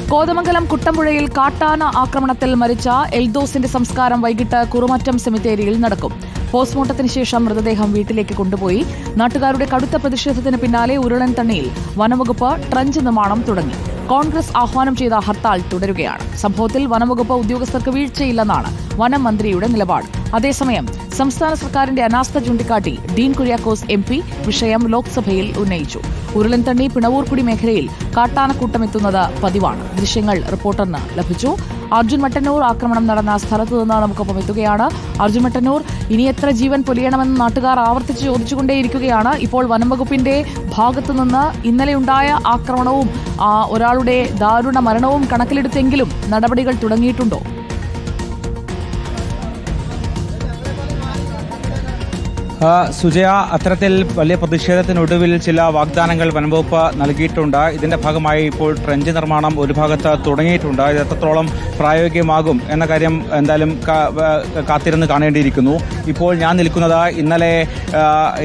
കോതമംഗലം കുട്ടമ്പുഴയിൽ കാട്ടാന ആക്രമണത്തിൽ മരിച്ച എൽദോസിന്റെ സംസ്കാരം വൈകിട്ട് കുറുമറ്റം സെമിത്തേരിയിൽ നടക്കും. പോസ്റ്റ്മോർട്ടത്തിന് ശേഷം മൃതദേഹം വീട്ടിലേക്ക് കൊണ്ടുപോയി. നാട്ടുകാരുടെ കടുത്ത പ്രതിഷേധത്തിന് പിന്നാലെ ഉരുളൻതണ്ണിയിൽ വനംവകുപ്പ് ട്രഞ്ച് നിർമ്മാണം തുടങ്ങി. കോൺഗ്രസ് ആഹ്വാനം ചെയ്ത ഹർത്താൽ തുടരുകയാണ്. സംഭവത്തിൽ വനംവകുപ്പ് ഉദ്യോഗസ്ഥർക്ക് വീഴ്ചയില്ലെന്നാണ് വനം മന്ത്രിയുടെ നിലപാട്. അതേസമയം സംസ്ഥാന സർക്കാരിന്റെ അനാസ്ഥ ചൂണ്ടിക്കാട്ടി ഡീൻ കുര്യാക്കോസ് MP വിഷയം ലോക്സഭയിൽ ഉന്നയിച്ചു. ഉരുളൻതണ്ണി പിണവൂർക്കുടി മേഖലയിൽ കാട്ടാനക്കൂട്ടമെത്തുന്നത് പതിവാണ്. ദൃശ്യങ്ങൾ റിപ്പോർട്ടറിന് ലഭിച്ചു. അർജുൻ മട്ടന്നൂർ ആക്രമണം നടന്ന സ്ഥലത്തു നിന്ന് നമുക്കൊപ്പം എത്തുകയാണ്. അർജുൻ മട്ടന്നൂർ, ഇനി എത്ര ജീവൻ പൊലിയണമെന്ന് നാട്ടുകാർ ആവർത്തിച്ച് ചോദിച്ചുകൊണ്ടേയിരിക്കുകയാണ്. ഇപ്പോൾ വനംവകുപ്പിന്റെ ഭാഗത്തുനിന്ന് ഇന്നലെയുണ്ടായ ആക്രമണവും ഒരാളുടെ ദാരുണ മരണവും കണക്കിലെടുത്തെങ്കിലും നടപടികൾ തുടങ്ങിയിട്ടുണ്ടോ? സുജയ, അത്തരത്തിൽ വലിയ പ്രതിഷേധത്തിനൊടുവിൽ ചില വാഗ്ദാനങ്ങൾ വനംവകുപ്പ് നൽകിയിട്ടുണ്ട്. ഇതിന്റെ ഭാഗമായി ഇപ്പോൾ ട്രഞ്ച് നിർമ്മാണം ഒരു ഭാഗത്ത് തുടങ്ങിയിട്ടുണ്ട്. ഇത് എത്രത്തോളം പ്രായോഗികമാകും എന്ന കാര്യം എന്തായാലും കാത്തിരുന്ന് കാണേണ്ടിയിരിക്കുന്നു. ഇപ്പോൾ ഞാൻ നിൽക്കുന്നത് ഇന്നലെ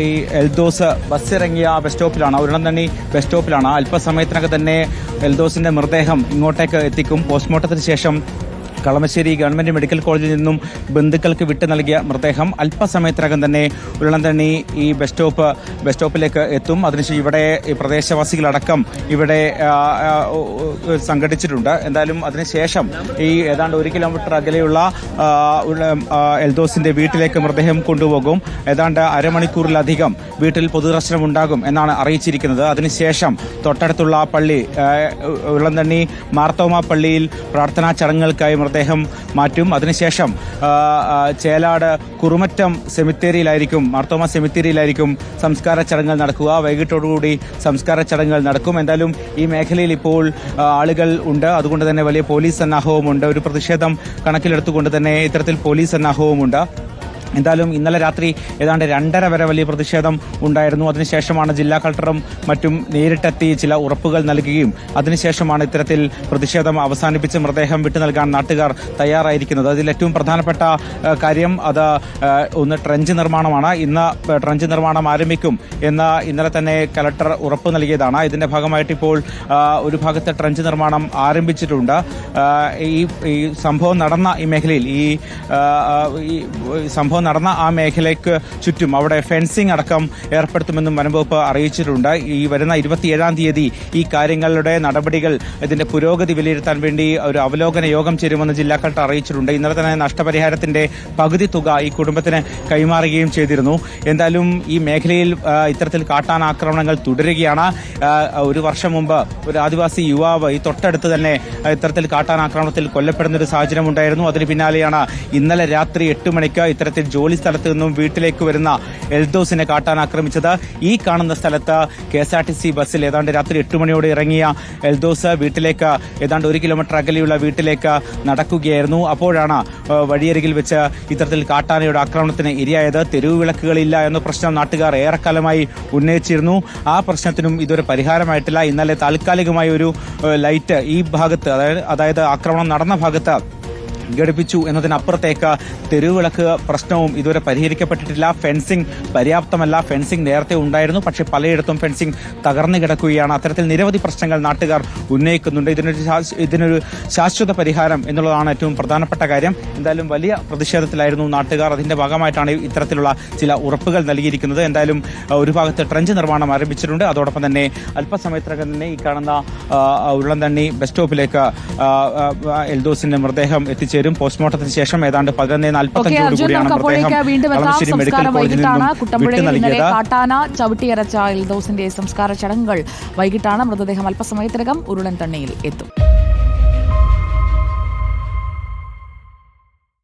ഈ എൽദോസ് ബസ്സിറങ്ങിയ ബസ് സ്റ്റോപ്പിലാണ്, ഉരുളൻതണ്ണി ബസ് സ്റ്റോപ്പിലാണ്. അല്പസമയത്തിനകം തന്നെ എൽദോസിന്റെ മൃതദേഹം ഇങ്ങോട്ടേക്ക് എത്തിക്കും. പോസ്റ്റ്മോർട്ടത്തിന് ശേഷം കളമശ്ശേരി ഗവൺമെന്റ് മെഡിക്കൽ കോളേജിൽ നിന്നും ബന്ധുക്കൾക്ക് വിട്ടു നൽകിയ മൃതദേഹം അല്പസമയത്തിനകം തന്നെ ഉരുളൻതണ്ണി ഈ ബസ് സ്റ്റോപ്പിലേക്ക് എത്തും. അതിനുശേഷം ഇവിടെ ഈ പ്രദേശവാസികളടക്കം ഇവിടെ സംഘടിച്ചിട്ടുണ്ട്. എന്തായാലും അതിനുശേഷം ഈ ഏതാണ്ട് 1 കിലോമീറ്റർ അകലെയുള്ള എൽദോസിന്റെ വീട്ടിലേക്ക് മൃതദേഹം കൊണ്ടുപോകും. ഏതാണ്ട് അരമണിക്കൂറിലധികം വീട്ടിൽ പൊതുദർശനമുണ്ടാകും എന്നാണ് അറിയിച്ചിരിക്കുന്നത്. അതിനുശേഷം തൊട്ടടുത്തുള്ള പള്ളി ഉരുളൻതണ്ണി മാർത്തോമ പള്ളിയിൽ പ്രാർത്ഥനാ ചടങ്ങുകൾക്കായി മൃതദേഹം മാറ്റും. അതിനുശേഷം ചേലാട് കുറുമറ്റം സെമിത്തേരിയിലായിരിക്കും, മാർത്തോമ സെമിത്തേരിയിലായിരിക്കും സംസ്കാര ചടങ്ങുകൾ നടക്കുക. വൈകിട്ടോടുകൂടി സംസ്കാര ചടങ്ങുകൾ നടക്കും. എന്തായാലും ഈ മേഖലയിൽ ഇപ്പോൾ ആളുകൾ ഉണ്ട്. അതുകൊണ്ട് തന്നെ വലിയ പോലീസ് സന്നാഹവുമുണ്ട്. ഒരു പ്രതിഷേധം കണക്കിലെടുത്തുകൊണ്ട് തന്നെ ഇത്തരത്തിൽ പോലീസ് സന്നാഹവുമുണ്ട്. എന്തായാലും ഇന്നലെ രാത്രി ഏതാണ്ട് 2:30 വരെ വലിയ പ്രതിഷേധം ഉണ്ടായിരുന്നു. അതിനുശേഷമാണ് ജില്ലാ കളക്ടറും മറ്റും നേരിട്ടെത്തി ചില ഉറപ്പുകൾ നൽകുകയും അതിനുശേഷമാണ് ഇത്തരത്തിൽ പ്രതിഷേധം അവസാനിപ്പിച്ച് മൃതദേഹം വിട്ടു നൽകാൻ നാട്ടുകാർ തയ്യാറായിരിക്കുന്നത്. അതിൽ ഏറ്റവും പ്രധാനപ്പെട്ട കാര്യം അത് ഒന്ന് ട്രഞ്ച് നിർമ്മാണമാണ്. ഇന്ന് ട്രഞ്ച് നിർമ്മാണം ആരംഭിക്കും എന്ന് ഇന്നലെ തന്നെ കലക്ടർ ഉറപ്പ് നൽകിയതാണ്. ഇതിന്റെ ഭാഗമായിട്ട് ഇപ്പോൾ ഒരു ഭാഗത്ത് ട്രഞ്ച് നിർമ്മാണം ആരംഭിച്ചിട്ടുണ്ട്. ഈ സംഭവം നടന്ന ഈ മേഖലയിൽ ഈ സംഭവം നടന്ന ആ മേഖലയ്ക്ക് ചുറ്റും അവിടെ ഫെൻസിംഗ് അടക്കം ഏർപ്പെടുത്തുമെന്നും വനംവകുപ്പ് അറിയിച്ചിട്ടുണ്ട്. ഈ വരുന്ന 27-ാം തീയതി ഈ കാര്യങ്ങളുടെ നടപടികൾ, ഇതിന്റെ പുരോഗതി വിലയിരുത്താൻ വേണ്ടി ഒരു അവലോകന യോഗം ചേരുമെന്ന് ജില്ലാ കളക്ടർ അറിയിച്ചിട്ടുണ്ട്. ഇന്നലെ തന്നെ നഷ്ടപരിഹാരത്തിന്റെ പകുതി തുക ഈ കുടുംബത്തിന് കൈമാറുകയും ചെയ്തിരുന്നു. എന്തായാലും ഈ മേഖലയിൽ ഇത്തരത്തിൽ കാട്ടാനാക്രമണങ്ങൾ തുടരുകയാണ്. 1 വർഷം മുമ്പ് ഒരു ആദിവാസി യുവാവ് ഈ തൊട്ടടുത്ത് തന്നെ ഇത്തരത്തിൽ കാട്ടാനാക്രമണത്തിൽ കൊല്ലപ്പെടുന്ന ഒരു സാഹചര്യം ഉണ്ടായിരുന്നു. അതിന് പിന്നാലെയാണ് ഇന്നലെ രാത്രി 8 മണിക്ക് ഇത്തരത്തിൽ ജോലി സ്ഥലത്ത് നിന്നും വീട്ടിലേക്ക് വരുന്ന എൽദോസിനെ കാട്ടാനാക്രമിച്ചത്. ഈ കാണുന്ന സ്ഥലത്ത് KSRTC ബസ്സിൽ ഏതാണ്ട് രാത്രി 8 മണിയോടെ ഇറങ്ങിയ എൽദോസ് വീട്ടിലേക്ക് ഏതാണ്ട് 1 കിലോമീറ്റർ അകലെയുള്ള വീട്ടിലേക്ക് നടക്കുകയായിരുന്നു. അപ്പോഴാണ് വഴിയരികിൽ വെച്ച് ഇത്തരത്തിൽ കാട്ടാനയുടെ ആക്രമണത്തിന് ഇരയായത്. തെരുവ് വിളക്കുകളില്ല എന്ന പ്രശ്നം നാട്ടുകാർ ഏറെക്കാലമായി ഉന്നയിച്ചിരുന്നു. ആ പ്രശ്നത്തിനും ഇതൊരു പരിഹാരമായിട്ടില്ല. ഇന്നലെ താൽക്കാലികമായ ഒരു ലൈറ്റ് ഈ ഭാഗത്ത്, അതായത് ആക്രമണം നടന്ന ഭാഗത്ത് ഘടിപ്പിച്ചു എന്നതിനപ്പുറത്തേക്ക് തെരുവിളക്ക് പ്രശ്നവും ഇതുവരെ പരിഹരിക്കപ്പെട്ടിട്ടില്ല. ഫെൻസിംഗ് പര്യാപ്തമല്ല. ഫെൻസിംഗ് നേരത്തെ ഉണ്ടായിരുന്നു, പക്ഷേ പലയിടത്തും ഫെൻസിംഗ് തകർന്നു കിടക്കുകയാണ്. അത്തരത്തിൽ നിരവധി പ്രശ്നങ്ങൾ നാട്ടുകാർ ഉന്നയിക്കുന്നുണ്ട്. ഇതിനൊരു ശാശ്വത പരിഹാരം എന്നുള്ളതാണ് ഏറ്റവും പ്രധാനപ്പെട്ട കാര്യം. എന്തായാലും വലിയ പ്രതിഷേധത്തിലായിരുന്നു നാട്ടുകാർ. അതിന്റെ ഭാഗമായിട്ടാണ് ഇത്തരത്തിലുള്ള ചില ഉറപ്പുകൾ നൽകിയിരിക്കുന്നത്. എന്തായാലും ഒരു ഭാഗത്ത് ട്രഞ്ച് നിർമ്മാണം ആരംഭിച്ചിട്ടുണ്ട്. അതോടൊപ്പം തന്നെ അല്പസമയത്തിനകം തന്നെ ഈ കാണുന്ന ഉരുളൻതണ്ണി ബസ് സ്റ്റോപ്പിലേക്ക് എൽദോസിന്റെ മൃതദേഹം എത്തിച്ചേരും. പോസ്റ്റ്മോർട്ടത്തിന് ശേഷം ഏതാണ്ട് 11:45 കാട്ടാന ചവിട്ടിയരച്ച എൽദോസിന്റെ സംസ്കാര ചടങ്ങുകൾ വൈകിട്ടാണ്. മൃതദേഹം അല്പസമയത്തിനകം ഉരുളൻതണ്ണിയിൽ എത്തും.